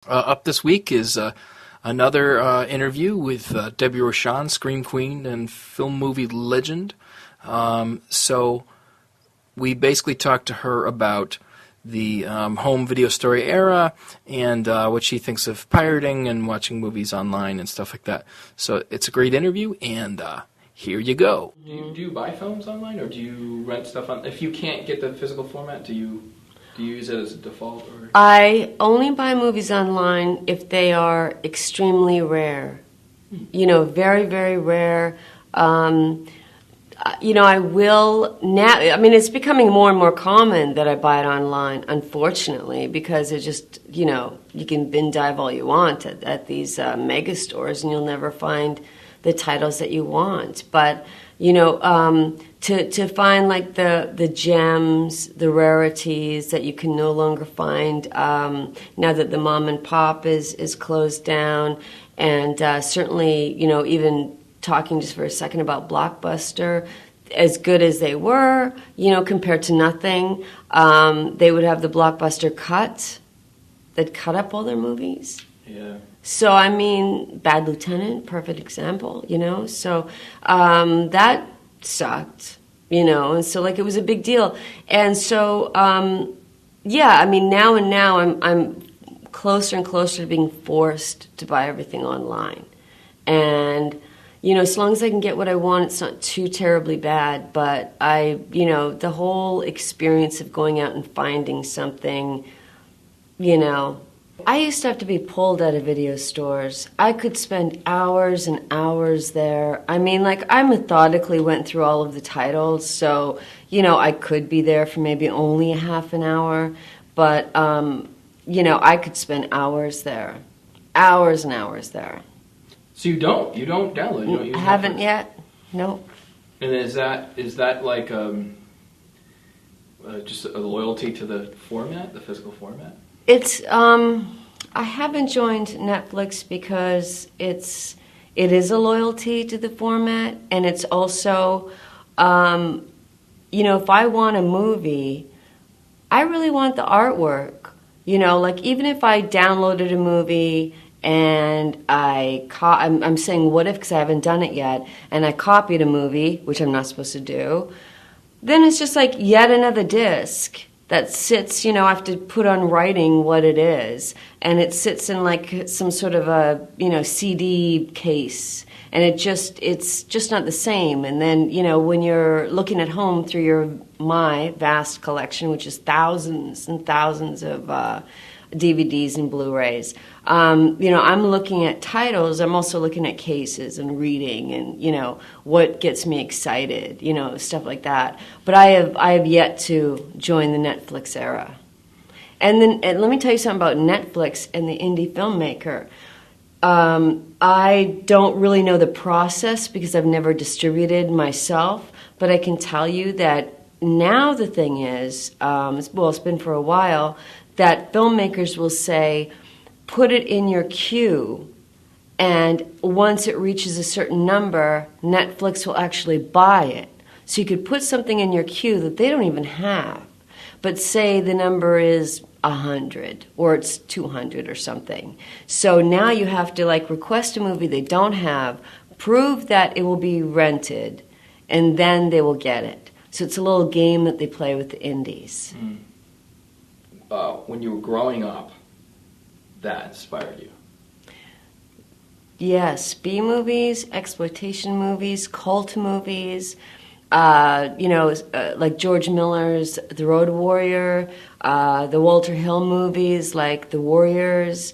Up this week is another interview with Debbie Rochon, Scream Queen and film movie legend. So we basically talked to her about the home video story era and what she thinks of pirating and watching movies online and stuff like that. So it's a great interview, and here you go. Do you buy films online, or do you rent stuff on? If you can't get the physical format, do you use it as a default? Or? I only buy movies online if they are extremely rare. You know, very, very rare. You know, I will now. I mean, it's becoming more and more common that I buy it online, unfortunately, because it just, you know, you can bin dive all you want at these mega stores, and you'll never find the titles that you want. But you know, to find like the gems, the rarities that you can no longer find now that the mom and pop is closed down, and certainly, you know, even talking just for a second about Blockbuster, as good as they were, you know, compared to nothing, they would have the Blockbuster cut that cut up all their movies. Yeah. So, I mean, Bad Lieutenant, perfect example, you know? So, that sucked, you know? And so, like, it was a big deal. And so, yeah, I mean, now I'm closer and closer to being forced to buy everything online. And, you know, as long as I can get what I want, it's not too terribly bad. But you know, the whole experience of going out and finding something, you know, I used to have to be pulled out of video stores. I could spend hours and hours there. I mean, like, I methodically went through all of the titles, so, you know, I could be there for maybe only a half an hour, but, you know, I could spend hours there. Hours and hours there. So you don't download, you don't use I haven't Netflix? yet, nope. And is that like just a loyalty to the format, the physical format? It's I haven't joined Netflix because it is a loyalty to the format, and it's also you know, if I want a movie, I really want the artwork. You know, like, even if I downloaded a movie and I'm saying what if, because I haven't done it yet, and I copied a movie, which I'm not supposed to do, then it's just like yet another disc that sits, you know, I have to put on writing what it is, and it sits in like some sort of a, you know, CD case, and it's just not the same. And then, you know, when you're looking at home through my vast collection, which is thousands and thousands of DVDs and Blu-rays, you know, I'm looking at titles. I'm also looking at cases and reading, and, you know, what gets me excited, you know, stuff like that. But I have yet to join the Netflix era. And let me tell you something about Netflix and the indie filmmaker. I don't really know the process because I've never distributed myself, but I can tell you that now the thing is, well, it's been for a while, that filmmakers will say, put it in your queue, and once it reaches a certain number, Netflix will actually buy it. So you could put something in your queue that they don't even have, but say the number is 100 or it's 200 or something. So now you have to, like, request a movie they don't have, prove that it will be rented, and then they will get it. So it's a little game that they play with the indies. Mm. When you were growing up, that inspired you? Yes, B movies, exploitation movies, cult movies, you know, like George Miller's The Road Warrior, the Walter Hill movies like The Warriors.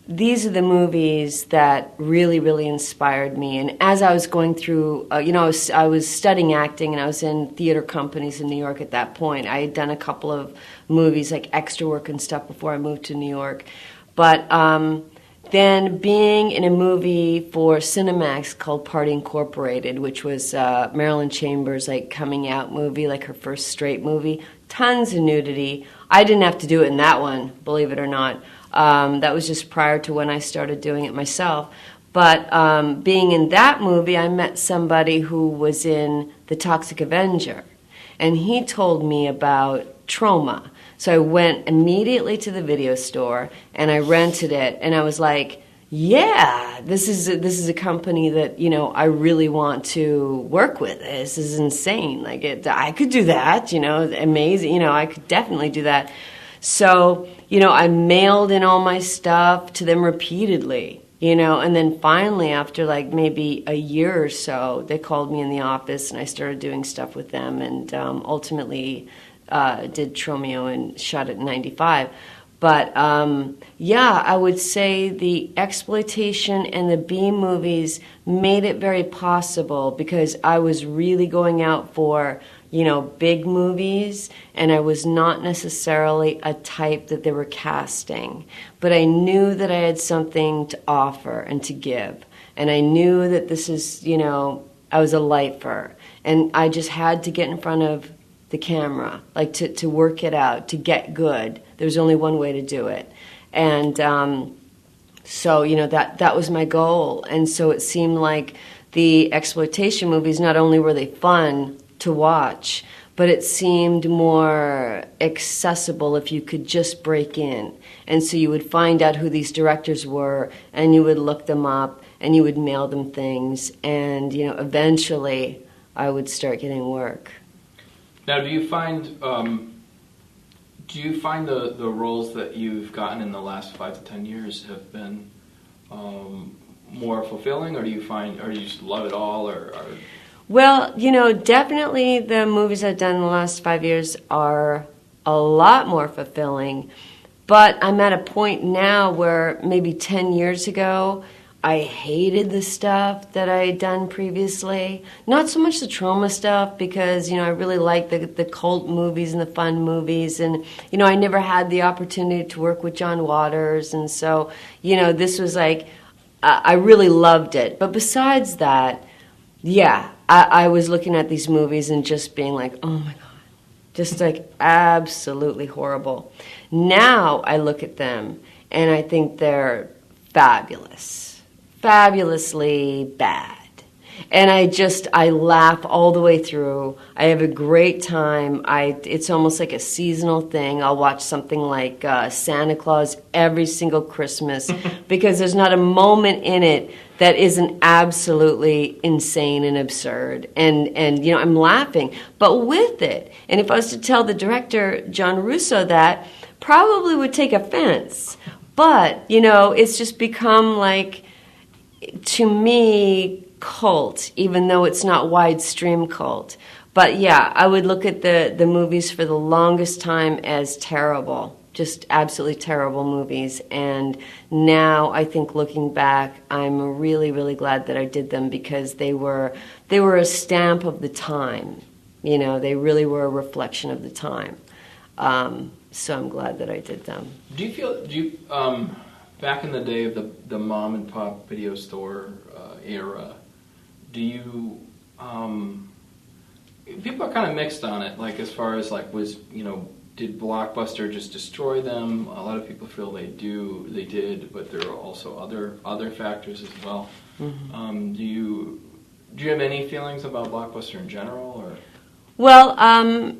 These are the movies that really, really inspired me. And as I was going through, you know, I was studying acting, and I was in theater companies in New York at that point. I had done a couple of movies, like extra work and stuff, before I moved to New York. But then being in a movie for Cinemax called Party Incorporated, which was Marilyn Chambers' like coming out movie, like her first straight movie, tons of nudity. I didn't have to do it in that one, believe it or not. That was just prior to when I started doing it myself. But being in that movie, I met somebody who was in The Toxic Avenger. And he told me about trauma, So I went immediately to the video store and I rented it, and I was like, yeah, this is a company that, you know, I really want to work with. This is insane. Like, I could do that, you know, amazing. You know, I could definitely do that. So, you know, I mailed in all my stuff to them repeatedly, you know, and then finally, after like maybe a year or so, they called me in the office and I started doing stuff with them, and ultimately did Tromeo and shot it in 95. But yeah, I would say the exploitation and the B movies made it very possible, because I was really going out for, you know, big movies, and I was not necessarily a type that they were casting. But I knew that I had something to offer and to give. And I knew that this is, you know, I was a lifer. And I just had to get in front of the camera, like to work it out, to get good. There's only one way to do it. And so, you know, that was my goal. And so it seemed like the exploitation movies, not only were they fun to watch, but it seemed more accessible if you could just break in. And so you would find out who these directors were, and you would look them up, and you would mail them things, and, you know, eventually I would start getting work. Now, do you find the roles that you've gotten in the last 5 to 10 years have been more fulfilling, or do you just love it all, or? Well, you know, definitely the movies I've done in the last 5 years are a lot more fulfilling, but I'm at a point now where maybe 10 years ago, I hated the stuff that I had done previously. Not so much the trauma stuff, because, you know, I really like the cult movies and the fun movies. And, you know, I never had the opportunity to work with John Waters. And so, you know, this was like, I really loved it. But besides that, yeah, I was looking at these movies and just being like, oh my God, just like absolutely horrible. Now I look at them and I think they're fabulous. Fabulously bad. And I laugh all the way through. I have a great time. It's almost like a seasonal thing. I'll watch something like Santa Claus every single Christmas because there's not a moment in it that isn't absolutely insane and absurd. And you know, I'm laughing. But with it, and if I was to tell the director, John Russo, that, probably would take offense. But, you know, it's just become like, to me, cult, even though it's not widestream cult. But yeah, I would look at the movies for the longest time as terrible, just absolutely terrible movies. And now I think, looking back, I'm really, really glad that I did them, because they were a stamp of the time. You know, they really were a reflection of the time. So I'm glad that I did them. Do you back in the day of the mom and pop video store era, do you people are kind of mixed on it, like as far as like, was, you know, did Blockbuster just destroy them? A lot of people feel they did, but there are also other factors as well. Mm-hmm. Do you have any feelings about Blockbuster in general, or? Well,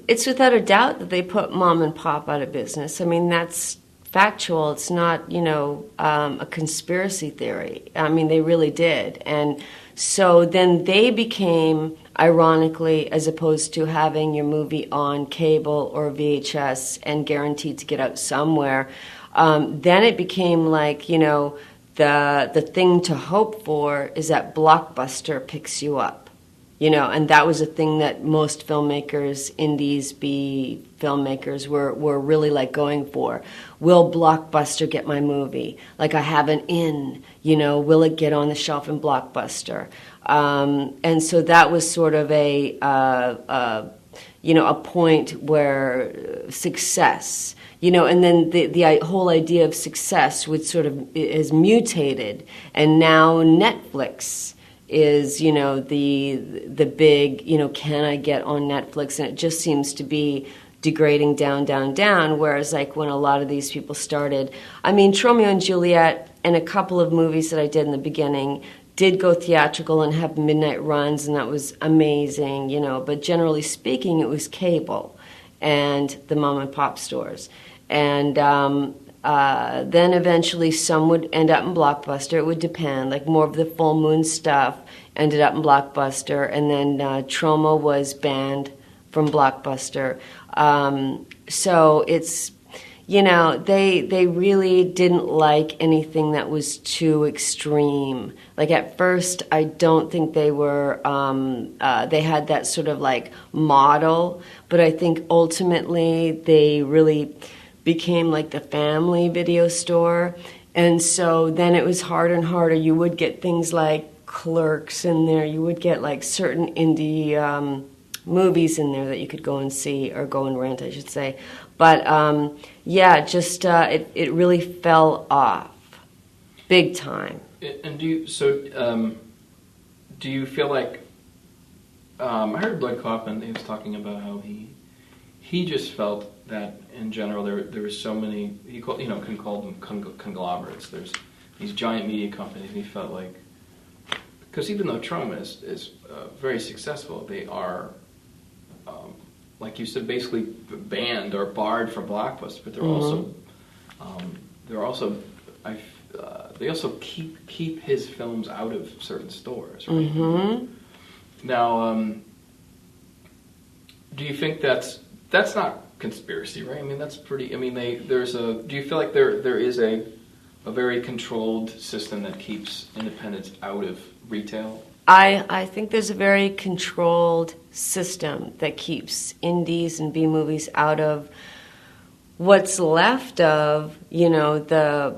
it's without a doubt that they put mom and pop out of business. I mean, that's factual. It's not, you know, a conspiracy theory. I mean, they really did. And so then they became, ironically, as opposed to having your movie on cable or VHS and guaranteed to get out somewhere, then it became like, you know, the thing to hope for is that Blockbuster picks you up. You know, and that was a thing that most filmmakers, indies, B filmmakers were really like going for. Will Blockbuster get my movie? Like, I have an in, you know, will it get on the shelf in Blockbuster? And so that was sort of a point where success, you know, and then the whole idea of success would sort of is mutated, and now Netflix is, you know, the big, you know, can I get on Netflix? And it just seems to be degrading down, whereas like when a lot of these people started, I mean, Romeo and Juliet and a couple of movies that I did in the beginning did go theatrical and have midnight runs, and that was amazing, you know, but generally speaking, it was cable. and the mom and pop stores. And then eventually some would end up in Blockbuster. It would depend. Like more of the full moon stuff ended up in Blockbuster, and then Troma was banned from Blockbuster. So it's, you know, they really didn't like anything that was too extreme. Like at first, I don't think they were, they had that sort of like model, but I think ultimately they really became like the family video store. And so then it was harder and harder. You would get things like Clerks in there. You would get like certain indie movies in there that you could go and see, or go and rent, I should say. But yeah, just it really fell off, big time. And do you feel like I heard Lloyd Kaufman, he was talking about how he just felt that in general there was so many, he called, you know, can call them conglomerates. There's these giant media companies, and he felt like, because even though Troma is very successful, they are, like you said, basically banned or barred from Blockbuster. But they also keep his films out of certain stores, right? Mm-hmm. Now, do you think that's not conspiracy, right? I mean, that's pretty. I mean, do you feel like there is a very controlled system that keeps independents out of retail? I think there's a very controlled system that keeps indies and B movies out of what's left of, you know, the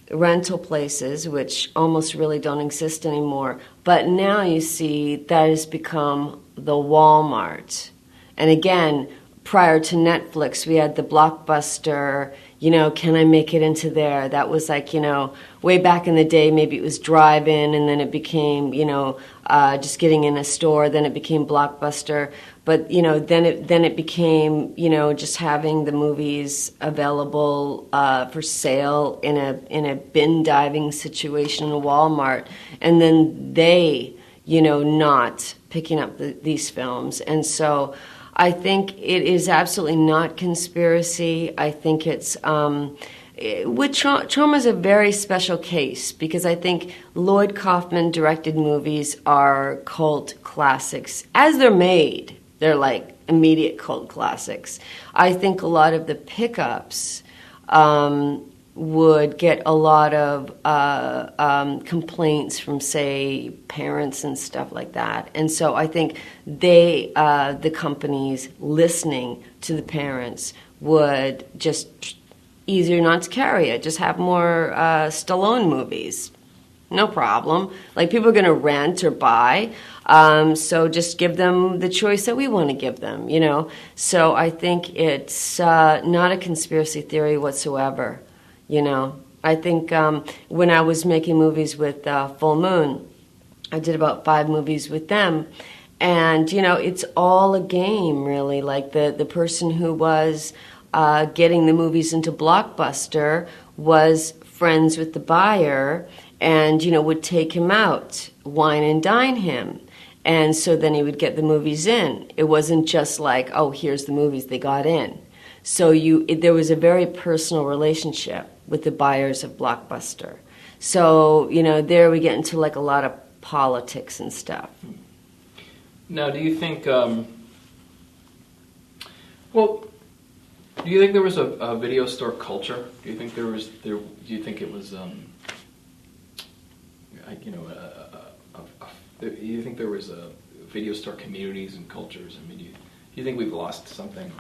rental places, which almost really don't exist anymore. But now you see that has become the Walmart. And again, prior to Netflix, we had the Blockbuster, you know, can I make it into there? That was like, you know, way back in the day, maybe it was drive-in, and then it became, you know, just getting in a store, then it became Blockbuster. But, you know, then it became, you know, just having the movies available for sale in a bin diving situation in a Walmart. And then they, you know, not picking up these films. And so I think it is absolutely not conspiracy. I think it's with Troma is a very special case, because I think Lloyd Kaufman directed movies are cult classics as they're made. They're like immediate cult classics. I think a lot of the pickups would get a lot of complaints from, say, parents and stuff like that. And so I think the companies listening to the parents would just easier not to carry it. Just have more Stallone movies. No problem. Like, people are going to rent or buy. So just give them the choice that we want to give them, you know. So I think it's not a conspiracy theory whatsoever. You know, I think when I was making movies with Full Moon, I did about 5 movies with them. And, you know, it's all a game, really. Like, the person who was getting the movies into Blockbuster was friends with the buyer and, you know, would take him out, wine and dine him. And so then he would get the movies in. It wasn't just like, oh, here's the movies, they got in. So there was a very personal relationship with the buyers of Blockbuster. So, you know, there we get into like a lot of politics and stuff. Now, do you think, do you think there was a video store culture? Do you think do you think it was, do you think there was a video store communities and cultures? I mean, do you think we've lost something? Or?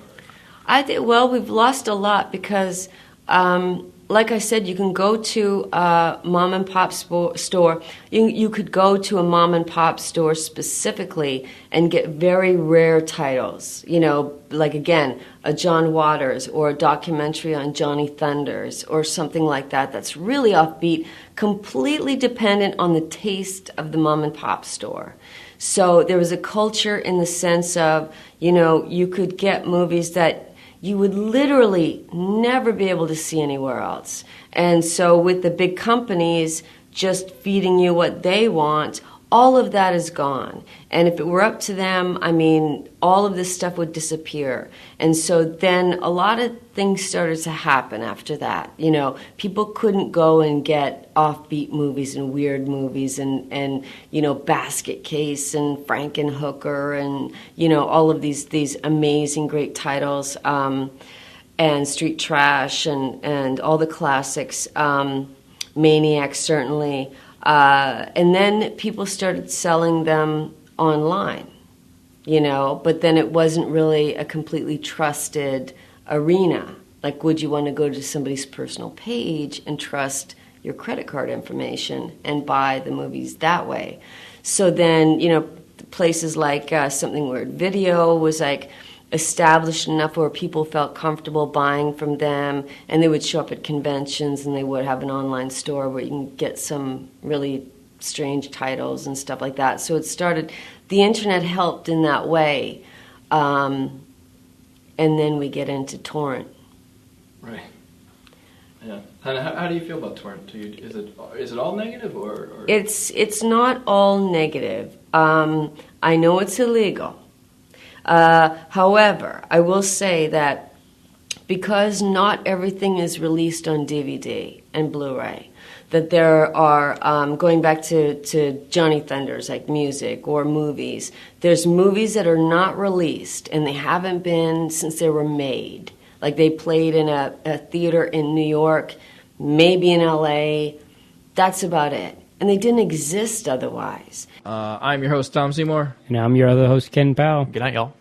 We've lost a lot because, like I said, you can go to a mom and pop store. You could go to a mom and pop store specifically and get very rare titles. You know, like, again, a John Waters or a documentary on Johnny Thunders or something like that. That's really offbeat, completely dependent on the taste of the mom and pop store. So there was a culture in the sense of, you know, you could get movies that you would literally never be able to see anywhere else. And so with the big companies just feeding you what they want, all of that is gone. And if it were up to them, I mean, all of this stuff would disappear. And so then a lot of things started to happen after that. You know, people couldn't go and get offbeat movies and weird movies and you know, Basket Case and Frankenhooker and, you know, all of these amazing, great titles, and Street Trash and all the classics, Maniac certainly. And then people started selling them online, you know, but then it wasn't really a completely trusted arena. Like, would you want to go to somebody's personal page and trust your credit card information and buy the movies that way? So then, you know, places like Something Weird Video was like established enough where people felt comfortable buying from them, and they would show up at conventions, and they would have an online store where you can get some really strange titles and stuff like that. So it started, the internet helped in that way, and then we get into torrent. Right. Yeah. And how do you feel about torrent? Is it all negative or? It's not all negative. I know it's illegal. However, I will say that because not everything is released on DVD and Blu-ray, that there are, going back to Johnny Thunders, like music or movies, there's movies that are not released, and they haven't been since they were made. Like, they played in a theater in New York, maybe in LA, that's about it. And they didn't exist otherwise. I'm your host, Tom Seymour. And I'm your other host, Ken Powell. Good night, y'all.